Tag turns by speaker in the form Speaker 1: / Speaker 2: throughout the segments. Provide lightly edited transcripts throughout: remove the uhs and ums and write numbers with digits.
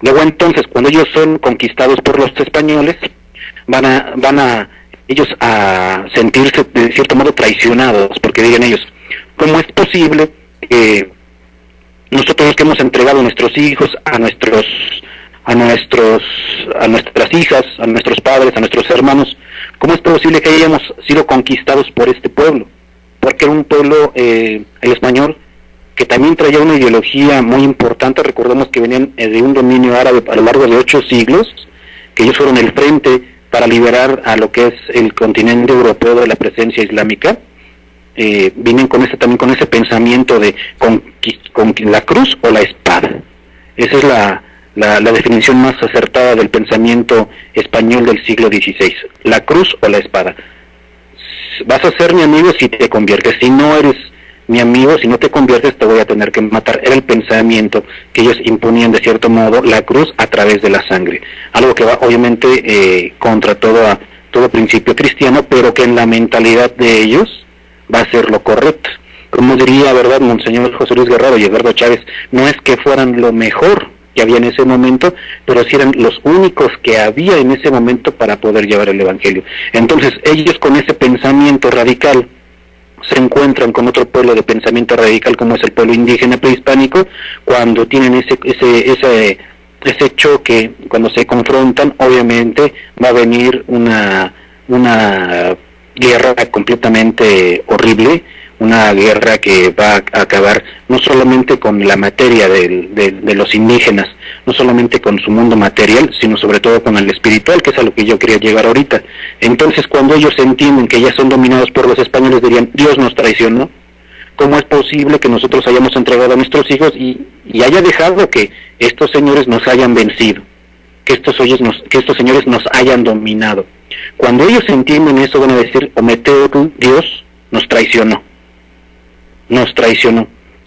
Speaker 1: Luego entonces, cuando ellos son conquistados por los españoles, van a ellos a sentirse de cierto modo traicionados, porque digan ellos, ¿cómo es posible que nosotros que hemos entregado a nuestros hijos, a nuestras hijas, a nuestros padres, a nuestros hermanos, cómo es posible que hayamos sido conquistados por este pueblo? Porque era un pueblo, el español, que también traía una ideología muy importante. Recordemos que venían de un dominio árabe a lo largo de 8 siglos, que ellos fueron el frente para liberar a lo que es el continente europeo de la presencia islámica. Vienen con también con ese pensamiento de con la cruz o la espada. Esa es la definición más acertada del pensamiento español del siglo XVI, la cruz o la espada. Vas a ser mi amigo si te conviertes, si no eres mi amigo, si no te conviertes te voy a tener que matar. Era el pensamiento que ellos imponían de cierto modo, la cruz a través de la sangre, algo que va obviamente contra todo principio cristiano, pero que en la mentalidad de ellos va a ser lo correcto. Como diría, ¿verdad?, Monseñor José Luis Guerrero y Eduardo Chávez, no es que fueran lo mejor que había en ese momento, pero sí eran los únicos que había en ese momento para poder llevar el evangelio. Entonces ellos, con ese pensamiento radical, se encuentran con otro pueblo de pensamiento radical como es el pueblo indígena prehispánico. Cuando tienen ese choque, cuando se confrontan, obviamente va a venir una guerra completamente horrible, una guerra que va a acabar no solamente con la materia de los indígenas, no solamente con su mundo material, sino sobre todo con el espiritual, que es a lo que yo quería llegar ahorita. Entonces, cuando ellos entienden que ya son dominados por los españoles, dirían, Dios nos traicionó. ¿Cómo es posible que nosotros hayamos entregado a nuestros hijos y haya dejado que estos señores nos hayan vencido, que estos señores nos hayan dominado? Cuando ellos entienden eso, van a decir, Ometeotl, Dios nos traicionó.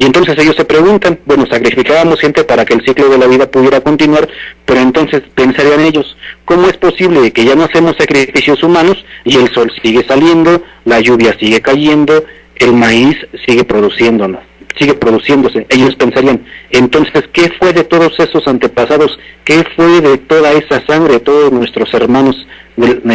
Speaker 1: Y entonces ellos se preguntan, bueno, sacrificábamos gente para que el ciclo de la vida pudiera continuar, pero entonces pensarían ellos, ¿cómo es posible que ya no hacemos sacrificios humanos y el sol sigue saliendo, la lluvia sigue cayendo, el maíz sigue produciéndose? Ellos pensarían, entonces, ¿qué fue de todos esos antepasados? ¿Qué fue de toda esa sangre, de todos nuestros hermanos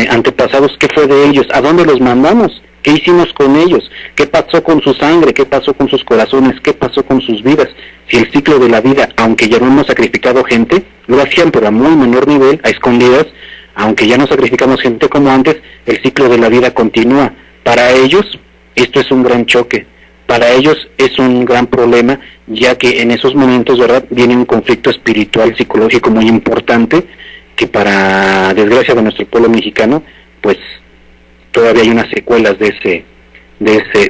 Speaker 1: antepasados? ¿Qué fue de ellos? ¿A dónde los mandamos? ¿Qué hicimos con ellos? ¿Qué pasó con su sangre? ¿Qué pasó con sus corazones? ¿Qué pasó con sus vidas? Si el ciclo de la vida, aunque ya no hemos sacrificado gente, lo hacían pero a muy menor nivel, a escondidas, aunque ya no sacrificamos gente como antes, el ciclo de la vida continúa. Para ellos, esto es un gran choque. Para ellos es un gran problema, ya que en esos momentos, ¿verdad?, viene un conflicto espiritual, psicológico muy importante, que para desgracia de nuestro pueblo mexicano, pues todavía hay unas secuelas de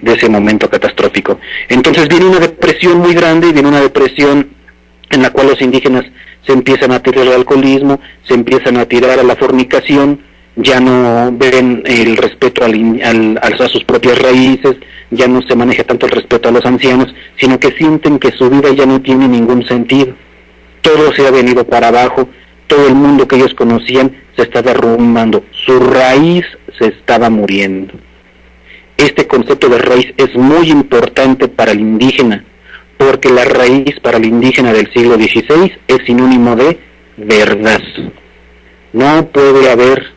Speaker 1: ese momento catastrófico. Entonces viene una depresión muy grande, viene una depresión en la cual los indígenas se empiezan a tirar al alcoholismo, se empiezan a tirar a la fornicación, ya no ven el respeto a sus propias raíces, ya no se maneja tanto el respeto a los ancianos, sino que sienten que su vida ya no tiene ningún sentido. Todo se ha venido para abajo, todo el mundo que ellos conocían se está derrumbando, su raíz se estaba muriendo. Este concepto de raíz es muy importante para el indígena, porque la raíz para el indígena del siglo XVI es sinónimo de verdad. No puede haber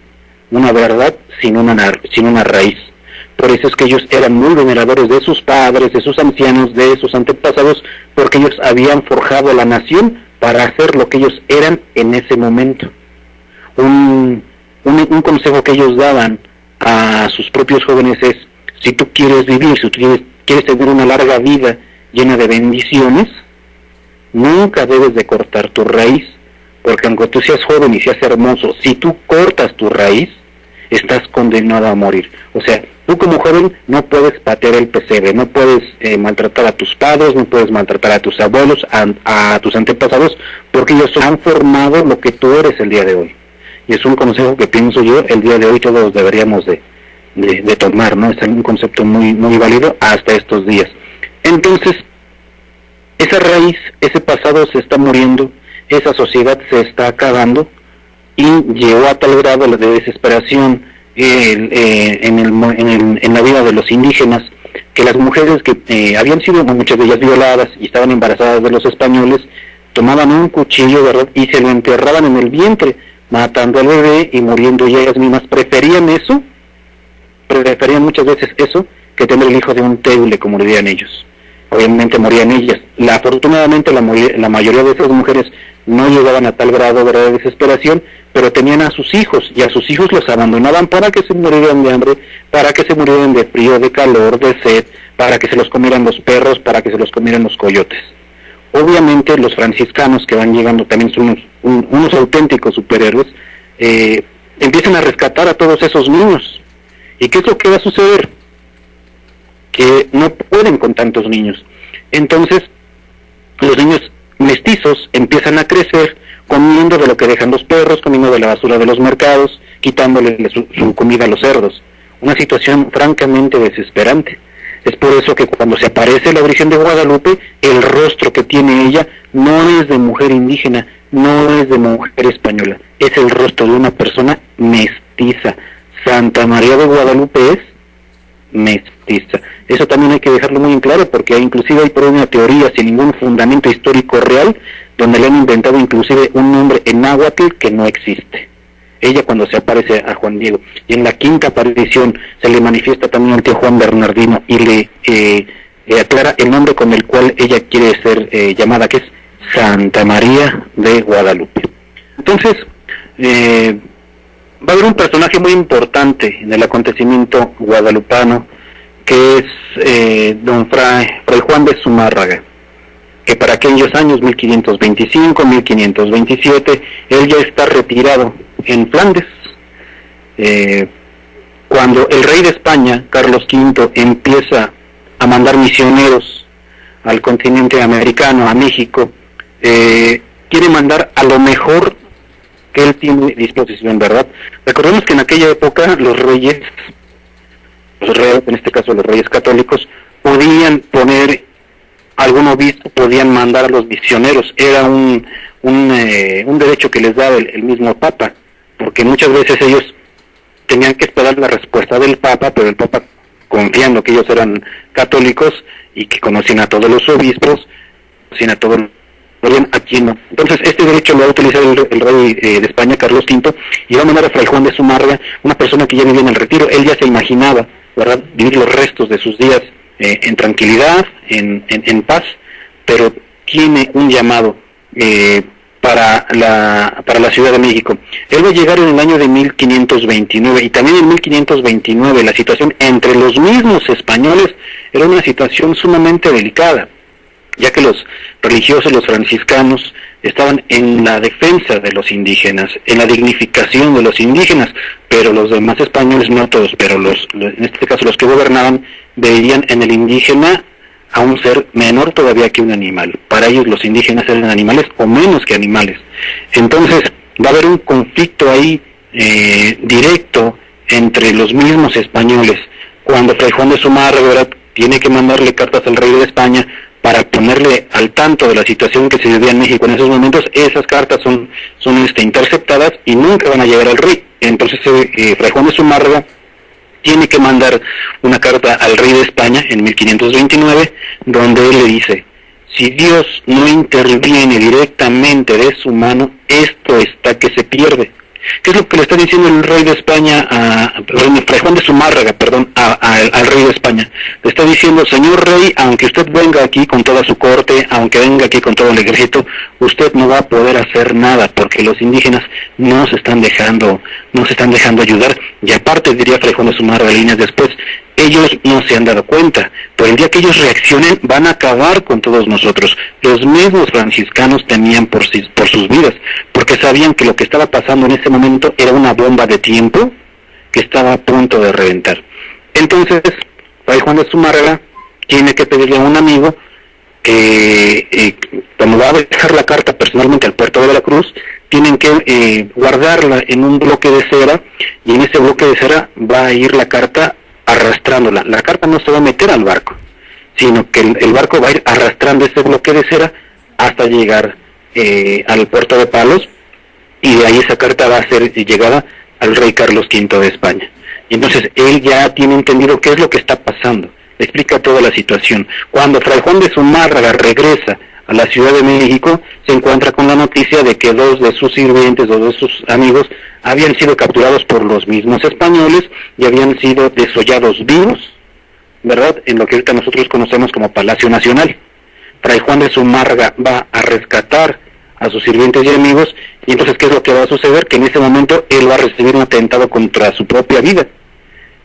Speaker 1: una verdad sin una raíz. Por eso es que ellos eran muy veneradores de sus padres, de sus ancianos, de sus antepasados, porque ellos habían forjado la nación para hacer lo que ellos eran en ese momento. Un consejo que ellos daban a sus propios jóvenes es, si tú quieres vivir, si tú quieres tener una larga vida llena de bendiciones, nunca debes de cortar tu raíz, porque aunque tú seas joven y seas hermoso, si tú cortas tu raíz, estás condenado a morir. O sea, tú como joven no puedes patear el pesebre, no puedes maltratar a tus padres, no puedes maltratar a tus abuelos, a tus antepasados, porque ellos han formado lo que tú eres el día de hoy. Y es un consejo que pienso yo, el día de hoy todos deberíamos de tomar, ¿no? Es un concepto muy, muy válido hasta estos días. Entonces, esa raíz, ese pasado se está muriendo, esa sociedad se está acabando, y llegó a tal grado de desesperación en la vida de los indígenas, que las mujeres que habían sido muchas de ellas violadas y estaban embarazadas de los españoles, tomaban un cuchillo, ¿verdad?, y se lo enterraban en el vientre, matando al bebé y muriendo ellas mismas. Preferían muchas veces eso que tener el hijo de un teule, como le dirían ellos. Obviamente morían ellas. Afortunadamente la mayoría de esas mujeres no llegaban a tal grado, ¿verdad?, de desesperación, pero tenían a sus hijos, y a sus hijos los abandonaban para que se murieran de hambre, para que se murieran de frío, de calor, de sed, para que se los comieran los perros, para que se los comieran los coyotes. Obviamente los franciscanos, que van llegando, también son unos auténticos superhéroes, empiezan a rescatar a todos esos niños. ¿Y qué es lo que va a suceder? Que no pueden con tantos niños. Entonces, los niños mestizos empiezan a crecer comiendo de lo que dejan los perros, comiendo de la basura de los mercados, quitándole su comida a los cerdos. Una situación francamente desesperante. Es por eso que cuando se aparece la Virgen de Guadalupe, el rostro que tiene ella no es de mujer indígena, no es de mujer española, es el rostro de una persona mestiza. Santa María de Guadalupe es mestiza. Eso también hay que dejarlo muy en claro, porque inclusive hay por una teoría sin ningún fundamento histórico real, donde le han inventado inclusive un nombre en náhuatl que no existe. Ella, cuando se aparece a Juan Diego, y en la quinta aparición se le manifiesta también al tío Juan Bernardino y le aclara el nombre con el cual ella quiere ser llamada, que es Santa María de Guadalupe. Entonces, va a haber un personaje muy importante en el acontecimiento guadalupano, que es don Fray Juan de Zumárraga, que para aquellos años, 1525, 1527, él ya está retirado en Flandes. Cuando el rey de España, Carlos V, empieza a mandar misioneros al continente americano, a México, quiere mandar a lo mejor que él tiene disposición, ¿verdad? Recordemos que en aquella época los reyes, en este caso los reyes católicos, podían poner algún obispo, podían mandar a los misioneros. Era un derecho que les daba el mismo Papa, porque muchas veces ellos tenían que esperar la respuesta del Papa, pero el Papa, confiando que ellos eran católicos y que conocían a todos los obispos, conocían a todos, aquí no. Entonces este derecho lo va a utilizar el rey de España, Carlos V, y va a mandar a Fray Juan de Zumárraga, una persona que ya vivía en el retiro. Él ya se imaginaba, ¿verdad?, vivir los restos de sus días en tranquilidad, en paz, pero tiene un llamado para la Ciudad de México. Él va a llegar en el año de 1529, y también en 1529 la situación entre los mismos españoles era una situación sumamente delicada, ya que los religiosos, los franciscanos, estaban en la defensa de los indígenas, en la dignificación de los indígenas, pero los demás españoles, no todos, pero en este caso los que gobernaban, veían en el indígena a un ser menor todavía que un animal. Para ellos los indígenas eran animales o menos que animales. Entonces va a haber un conflicto ahí directo entre los mismos españoles. Cuando Fray Juan de Zumárraga tiene que mandarle cartas al rey de España para ponerle al tanto de la situación que se vivía en México en esos momentos, esas cartas son interceptadas y nunca van a llegar al rey. Entonces Fray Juan de Zumárraga tiene que mandar una carta al rey de España en 1529, donde él le dice: si Dios no interviene directamente de su mano, esto está que se pierde. ¿Qué es lo que le está diciendo el rey de España, Fray Juan de Zumárraga, al rey de España? Le está diciendo: señor rey, aunque usted venga aquí con toda su corte, aunque venga aquí con todo el ejército, usted no va a poder hacer nada, porque los indígenas no se están dejando ayudar. Y aparte, diría Fray Juan de Zumárraga líneas después, ellos no se han dado cuenta, pero el día que ellos reaccionen van a acabar con todos nosotros. Los mismos franciscanos temían por sus vidas, porque sabían que lo que estaba pasando en ese momento era una bomba de tiempo que estaba a punto de reventar. Entonces, Fray Juan de Zumárraga tiene que pedirle a un amigo que cuando va a dejar la carta personalmente al puerto de Veracruz, tienen que guardarla en un bloque de cera, y en ese bloque de cera va a ir la carta arrastrándola. La carta no se va a meter al barco, sino que el barco va a ir arrastrando ese bloque de cera hasta llegar al puerto de Palos, y de ahí esa carta va a ser llegada al rey Carlos V de España. Y entonces él ya tiene entendido qué es lo que está pasando, le explica toda la situación. Cuando Fray Juan de Zumárraga regresa a la Ciudad de México, se encuentra con la noticia de que 2 de sus sirvientes, 2 de sus amigos, habían sido capturados por los mismos españoles y habían sido desollados vivos, ¿verdad?, en lo que ahorita nosotros conocemos como Palacio Nacional. Fray Juan de Zumárraga va a rescatar a sus sirvientes y amigos, y entonces, ¿qué es lo que va a suceder? Que en ese momento él va a recibir un atentado contra su propia vida.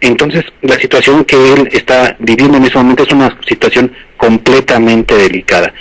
Speaker 1: Entonces, la situación que él está viviendo en ese momento es una situación completamente delicada.